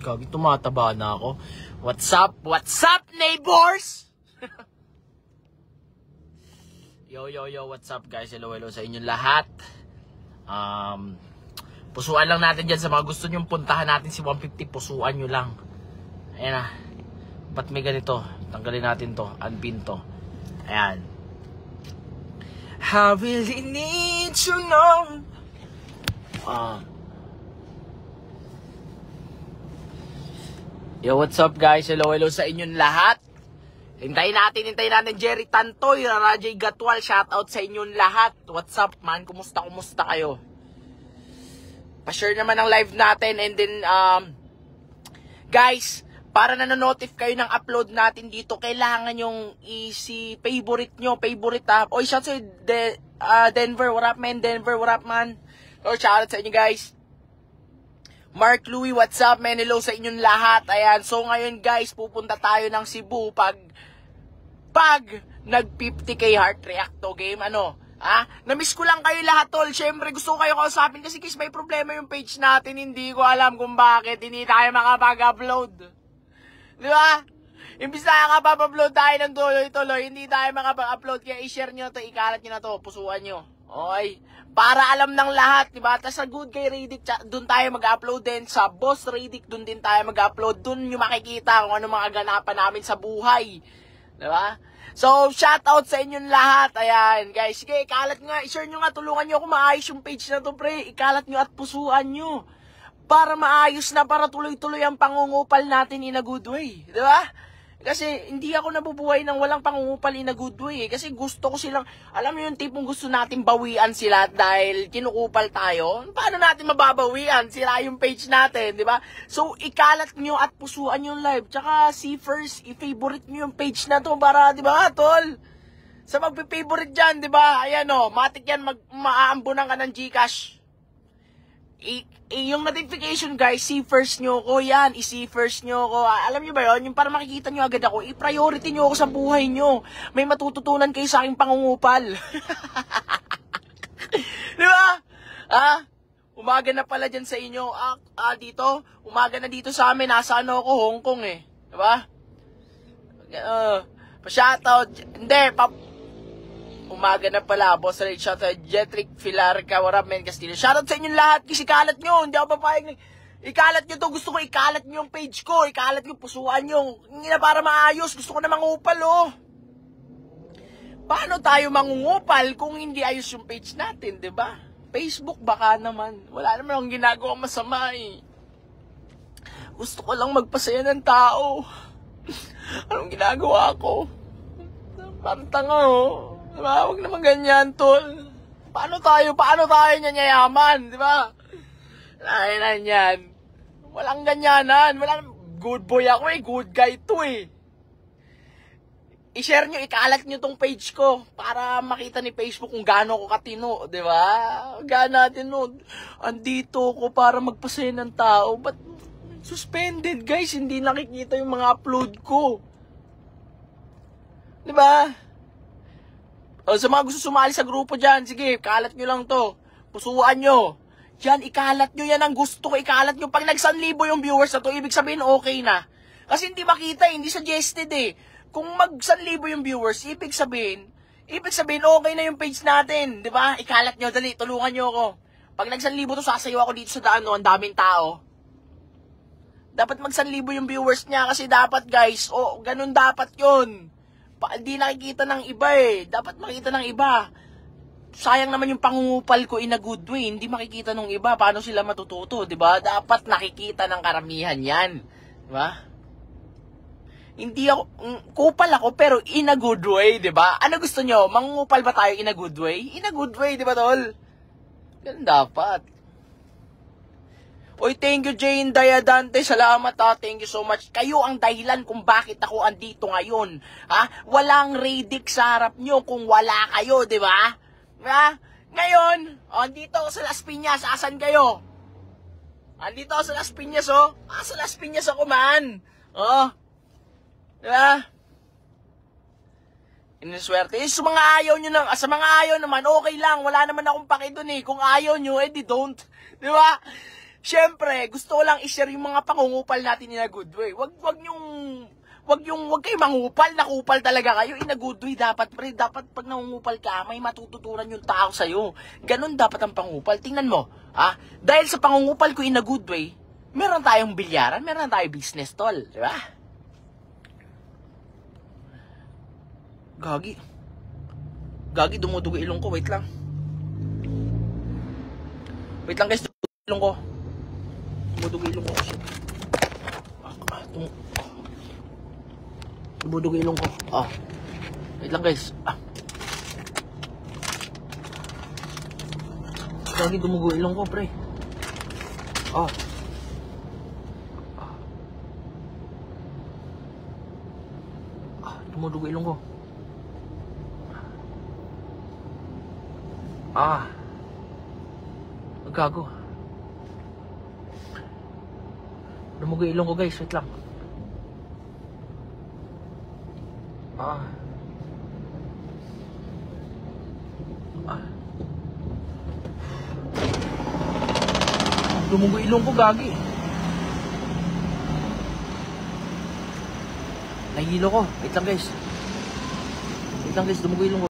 Gagi, tumataba na ako. What's up? What's up, neighbors? Yo, what's up guys? Hello sa inyong lahat. Pusuan lang natin dyan sa mga gusto nyong puntahan natin si 150. Pusuan nyo lang. Ayan na. Ba't may ganito? Tanggalin natin to. Unpin to. Ayan. I really need to know. Yo, what's up guys? Hello sa inyong lahat. Hintayin natin Jerry Tantoy, Rajay Gatwal, shoutout sa inyong lahat. What's up man? Kumusta kayo? Pa-share naman ang live natin and then guys, para nanonotif kayo ng upload natin dito, kailangan yung favorite nyo, Oy, shout sa Denver, what up man? Denver, what up man? So, shoutout sa inyo guys. Mark Louie, what's up man? Hello sa inyong lahat. Ayan, so ngayon guys, pupunta tayo ng Cebu pag nag 50k heart reacto game. Namiss ko lang kayo lahat tol. Syempre gusto ko kayo kausapin kasi may problema yung page natin. Hindi ko alam kung bakit hindi tayo makapag-upload. Di ba? Imbis na makapag-upload tayo ng tuloy-tuloy, hindi tayo makapag-upload. Kaya i-share nyo to, ikalat nyo na to, pusuan nyo. Okay? Para alam ng lahat, diba? Tapos sa Good Guy Radic, dun tayo mag-upload din. Sa Boss Radic, dun din tayo mag-upload. Dun nyo makikita kung ano mga ganapan namin sa buhay. Diba? So, shoutout sa inyong lahat. Ayan, guys. Sige, ikalat nga. I-share nyo nga. Tulungan nyo ako maayos yung page na to, pre. Ikalat nyo at pusuan nyo. Para maayos na, para tuloy-tuloy ang pangungupal natin in a good way. Diba? Kasi hindi ako nabubuhay ng walang pangungupal in a good way. Kasi gusto ko silang, alam mo yung tipong gusto natin bawian sila dahil kinukupal tayo. Paano natin mababawian? Sila yung page natin, di ba? So, ikalat nyo at pusuan yung live. Tsaka, first, i-favorite nyo yung page na to para, di ba, tol? Sa magpi-favorite dyan, di ba? Ayan matik yan, maaambunan ka ng Gcash. Yung notification guys, see first nyo ko yan, i-see first nyo ko. Alam nyo ba yun? Yung para makikita nyo agad ako, i-priority nyo ako sa buhay nyo. May matututunan kayo sa aking pangungupal. Di ba? Umaga na pala dyan sa inyo. Dito, umaga na dito sa amin. Nasa ako, Hong Kong eh. Di ba? Pa-shoutout. Hindi, umaga na pala, Boss Ray, shoutout Jetrick Filarca, Warap Men Castillo. Shoutout sa inyong lahat, kasi ikalat nyo, hindi ako papayag. Ikalat nyo to, gusto ko ikalat nyo yung page ko, ikalat nyo, pusuan nyo. Hindi na para maayos, gusto ko na mangupal, Paano tayo mangungupal kung hindi ayos yung page natin, di ba? Facebook baka naman, wala naman akong ginagawa masama Gusto ko lang magpasaya ng tao. Anong ginagawa ko? Parang tanga, Diba? Huwag naman ganyan, tol. Paano tayo niyan yayaman, di ba? Lain yan. Walang ganyanan. Good boy ako good guy to I-share nyo, ikalat nyo tong page ko para makita ni Facebook kung gaano ko katino, di ba? Gaano natin andito ko para magpasaya ng tao. But suspended, guys. Hindi nakikita yung mga upload ko. Di ba? Sa mga gusto sumali sa grupo dyan, sige, ikalat nyo lang to. Pusuan nyo. Yan, ikalat nyo yan ang gusto ko. Ikalat nyo. Pag nag-1,000 yung viewers na to, ibig sabihin okay na. Kasi hindi makita, hindi suggested Kung mag-1,000 yung viewers, ibig sabihin okay na yung page natin. Diba? Ikalat nyo, dali, tulungan nyo ako. Pag nag-1,000 to, sasayaw ako dito sa daan, ang daming tao. Dapat mag-1,000 yung viewers niya kasi dapat, guys, ganun dapat yun. Hindi nakikita ng iba Dapat makita ng iba. Sayang naman yung pangungupal ko in a good way. Hindi makikita ng iba. Paano sila matututo, di ba? Dapat nakikita ng karamihan yan. Di ba? Hindi ako, kupal ako pero in a good way, di ba? Ano gusto nyo? Mangungupal ba tayo in a good way? In a good way, di ba, tol? Ganun dapat. Oy, thank you Jane Dayadante, salamat thank you so much. Kayo ang dahilan kung bakit ako andito ngayon. Walang Radic sa harap nyo kung wala kayo, di ba? Ngayon, andito ako sa Las Piñas, asan kayo? Andito ako sa Las Piñas, sa Las Piñas ako man. Di ba? Iniswerte. Sa mga ayaw nyo sa mga ayaw naman, okay lang. Wala naman akong paki dun Kung ayaw nyo, di don't. Di ba? Siyempre, gusto ko lang i-share yung mga pangungupal natin in a good way. Wag kayo mangupal, nakupal talaga kayo. In a good way dapat, pre. Dapat pag nangungupal ka, may matututuran yung tao sa'yo. Ganon dapat ang pangupal. Tingnan mo, dahil sa pangungupal ko in a good way, meron tayong bilyaran, meron tayong business, tol. Di ba? Gagi, dumudugo ilong ko. Wait lang. Wait lang guys, dumudugo ilong ko. Dumudugo ilong ko. Shit. Dumudugo ilong ko. Wait lang guys. Gagi, dumudugo ilong ko, pre. Dumudugo ilong ko. Gago. Dumugo ilong ko guys, wait lang. Dumugo ilong ko, gagi. Nahihilo ko. Wait lang guys, dumugo ilong ko.